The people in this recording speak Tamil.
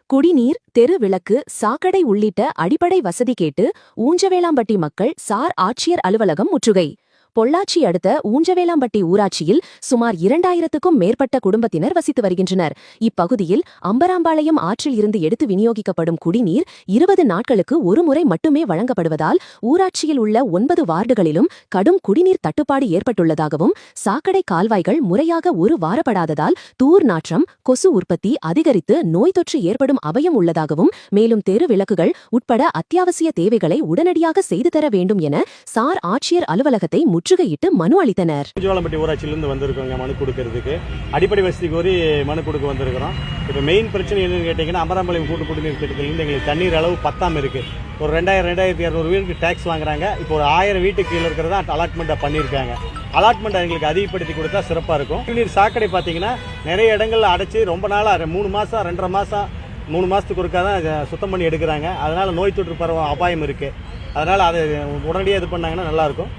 குடிநீர், தெரு விளக்கு, சாக்கடை உள்ளிட்ட அடிப்படை வசதி கேட்டு ஊஞ்சவேளாம்பட்டி மக்கள் சார் ஆட்சியர் அலுவலகம் முற்றுகை. பொள்ளாச்சி அடுத்த ஊஞ்சவேளாம்பட்டி ஊராட்சியில் சுமார் 2000க்கும் மேற்பட்ட குடும்பத்தினர் வசித்து வருகின்றனர். இப்பகுதியில் அம்பராம்பாளையம் ஆற்றில் இருந்து எடுத்து விநியோகிக்கப்படும் குடிநீர் 20 நாட்களுக்கு ஒருமுறை மட்டுமே வழங்கப்படுவதால் ஊராட்சியில் உள்ள 9 வார்டுகளிலும் கடும் குடிநீர் தட்டுப்பாடு ஏற்பட்டுள்ளதாகவும், சாக்கடை கால்வாய்கள் முறையாக வாரப்படாததால் தூர் நாற்றம், கொசு உற்பத்தி அதிகரித்து நோய் தொற்று ஏற்படும் அபாயம் உள்ளதாகவும், மேலும் தெரு விளக்குகள் உட்பட அத்தியாவசிய தேவைகளை உடனடியாக செய்து தர வேண்டும் என சார் ஆட்சியர் அலுவலகத்தை முற்றுகையிட்டு மனு அளித்தனர். ஊஞ்சவேளாம்பட்டி ஊராட்சியிலிருந்து வந்திருக்கோங்க மனு கொடுக்கறதுக்கு. அடிப்படை வசதி கோரி மனு கொடுக்க வந்திருக்கிறோம். இப்போ மெயின் பிரச்சனை என்னன்னு கேட்டீங்கன்னா, அம்பராம்பாளையம் கூட்டு குடிநீர் திட்டத்திலிருந்து எங்களுக்கு தண்ணீர் அளவு பத்தாம இருக்கு. ஒரு 2200 வீட்டுக்கு டேக்ஸ் வாங்குறாங்க. இப்போ ஒரு 1000 வீட்டுக்கு கீழே இருக்கிறதா அலாட்மெண்ட் பண்ணியிருக்காங்க. அலாட்மெண்ட் எங்களுக்கு அதிகப்படுத்தி கொடுத்தா சிறப்பாக இருக்கும். குடிநீர் சாக்கடை பார்த்தீங்கன்னா நிறைய இடங்கள்ல அடைச்சி ரொம்ப நாளாக 3 மாதம் 2.5 மாதம் 3 மாதத்துக்கு ஒருக்கா தான் சுத்தம் பண்ணி எடுக்கிறாங்க. அதனால நோய் தொற்று பரவ அபாயம் இருக்கு. அதனால அதை உடனடியாக இது பண்ணாங்கன்னா நல்லா இருக்கும்.